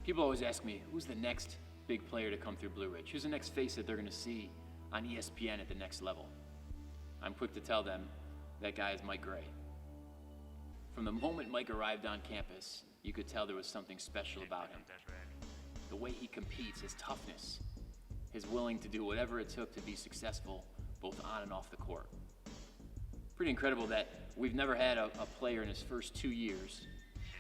People always ask me, who's the next big player to come through Blue Ridge? Who's the next face that they're going to see on ESPN at the next level? I'm quick to tell them that guy is Mike Gray. From the moment Mike arrived on campus, you could tell there was something special about him. The way he competes, his toughness, his willing to do whatever it took to be successful, both on and off the court. Pretty incredible that we've never had a player in his first 2 years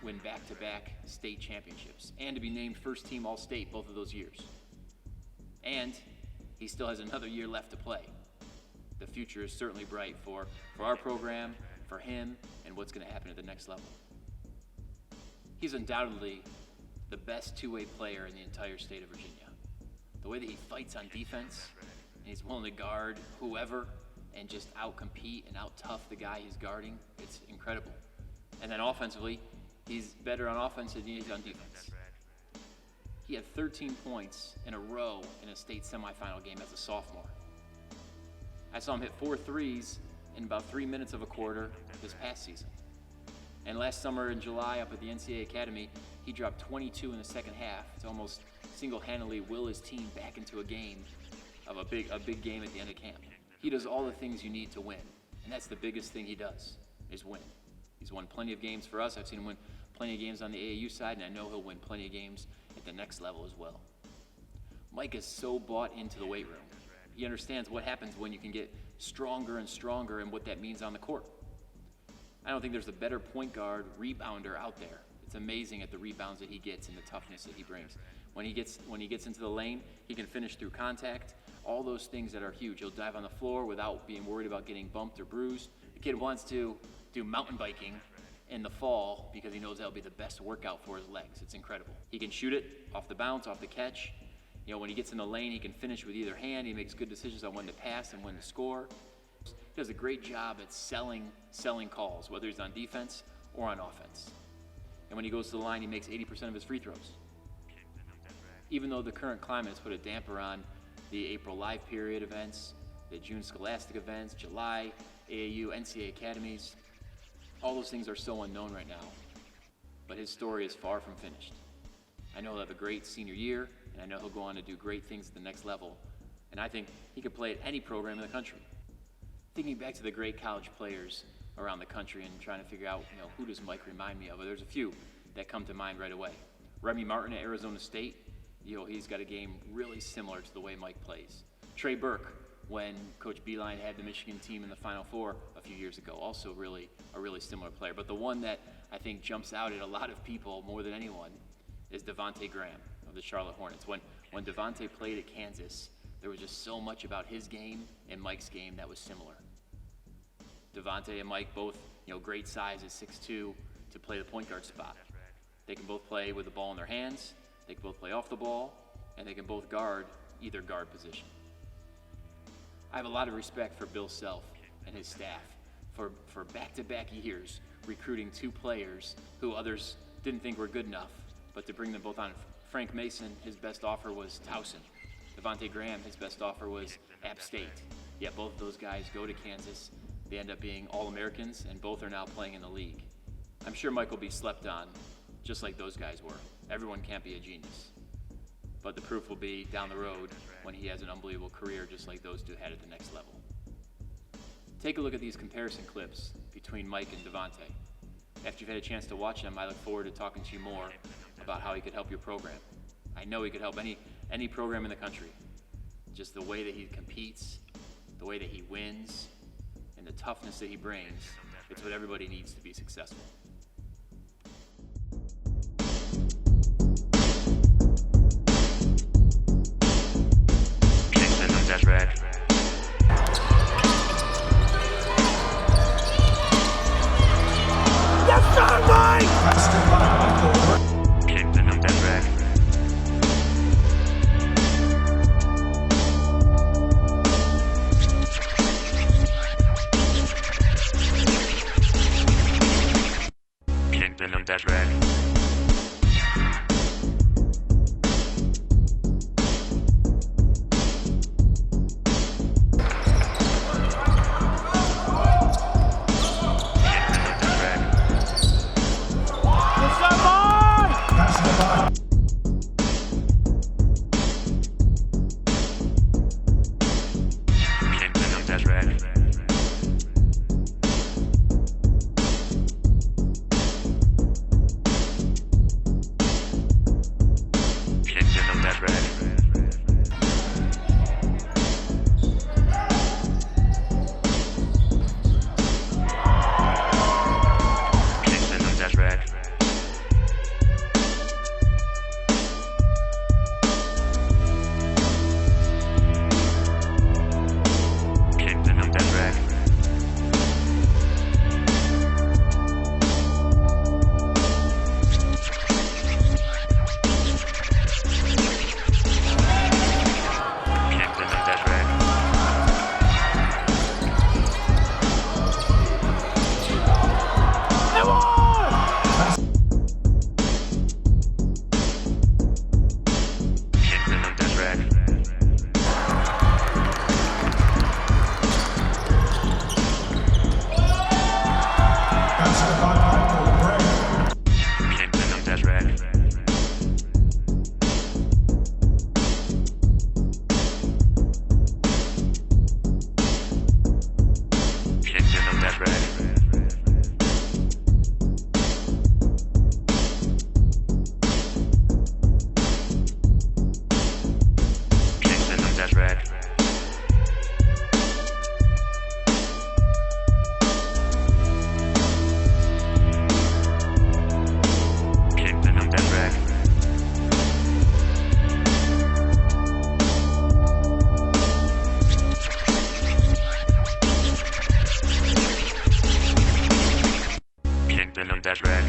win back-to-back state championships and to be named first team All-State both of those years. And he still has another year left to play. The future is certainly bright for our program, for him, and what's going to happen at the next level. He's undoubtedly the best two-way player in the entire state of Virginia. The way that he fights on defense, and he's willing to guard whoever and just out-compete and out-tough the guy he's guarding, it's incredible. And then offensively, he's better on offense than he is on defense. He had 13 points in a row in a state semifinal game as a sophomore. I saw him hit 4 threes in about 3 minutes of a quarter this past season. And last summer in July up at the NCAA Academy, he dropped 22 in the second half to almost single-handedly will his team back into a game of a big game at the end of camp. He does all the things you need to win, and that's the biggest thing he does, is win. He's won plenty of games for us. I've seen him win plenty of games on the AAU side, and I know he'll win plenty of games at the next level as well. Mike is so bought into the weight room. He understands what happens when you can get stronger and stronger and what that means on the court. I don't think there's a better point guard rebounder out there. It's amazing at the rebounds that he gets and the toughness that he brings. When he gets into the lane, he can finish through contact, all those things that are huge. He'll dive on the floor without being worried about getting bumped or bruised. The kid wants to do mountain biking in the fall because he knows that'll be the best workout for his legs. It's incredible. He can shoot it off the bounce, off the catch. You know, when he gets in the lane, he can finish with either hand. He makes good decisions on when to pass and when to score. He does a great job at selling calls, whether he's on defense or on offense. And when he goes to the line, he makes 80% of his free throws. Even though the current climate has put a damper on the April Live Period events, the June Scholastic events, July, AAU, NCAA academies, all those things are so unknown right now. But his story is far from finished. I know he'll have a great senior year, and I know he'll go on to do great things at the next level. And I think he could play at any program in the country. Thinking back to the great college players around the country and trying to figure out, who does Mike remind me of? Well, there's a few that come to mind right away. Remy Martin at Arizona State, he's got a game really similar to the way Mike plays. Trey Burke, when Coach Beilein had the Michigan team in the Final Four a few years ago, also a really similar player. But the one that I think jumps out at a lot of people more than anyone is Devonte Graham of the Charlotte Hornets. When Devonte played at Kansas, there was just so much about his game and Mike's game that was similar. Devonte and Mike both, great size at 6'2" to play the point guard spot. They can both play with the ball in their hands, they can both play off the ball, and they can both guard either guard position. I have a lot of respect for Bill Self and his staff for back-to-back years recruiting 2 players who others didn't think were good enough, but to bring them both on. Frank Mason, his best offer was Towson. Devonte Graham, his best offer was App State. Yet both of those guys go to Kansas. They end up being All-Americans, and both are now playing in the league. I'm sure Mike will be slept on, just like those guys were. Everyone can't be a genius. But the proof will be down the road when he has an unbelievable career just like those two had at the next level. Take a look at these comparison clips between Mike and Devonte. After you've had a chance to watch them, I look forward to talking to you more about how he could help your program. I know he could help any program in the country. Just the way that he competes, the way that he wins, and the toughness that he brings, it's what everybody needs to be successful. That's right. Yes, sir, Mike! Kingston on that rack. Kingston on that rack. Kingdom Dash Red.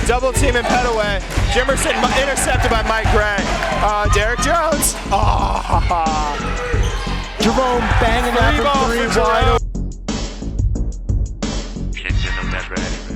Double team and pet away. Jimerson intercepted by Mike Gray. Derek Jones. Jerome banging that from three wide open. Kingdom Dash Red.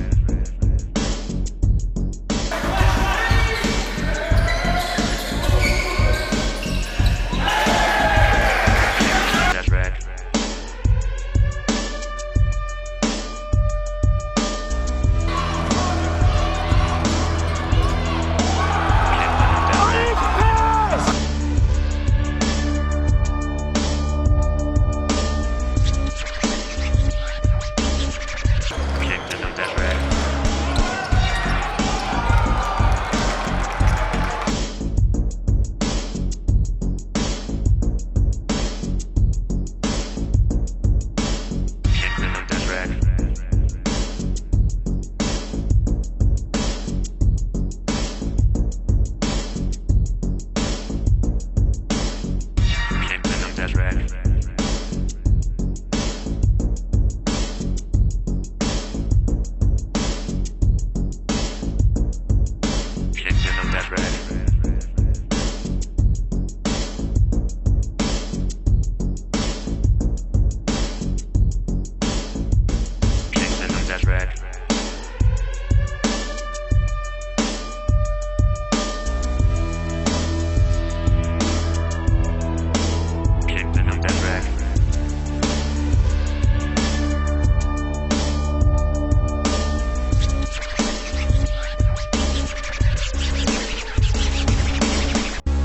Dash Red.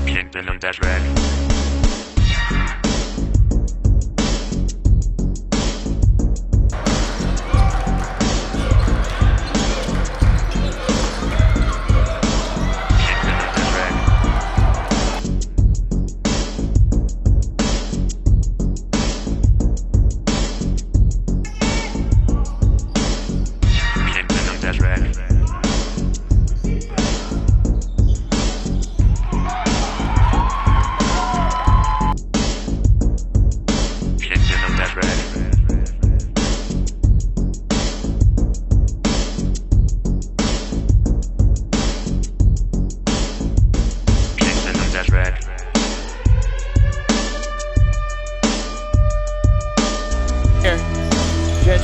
Kingdom Dash Red.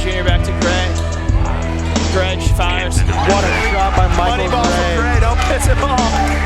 Junior back to Gray. Gretsch fires. What a shot by Michael Money ball Gray. from Gray. Don't piss him off.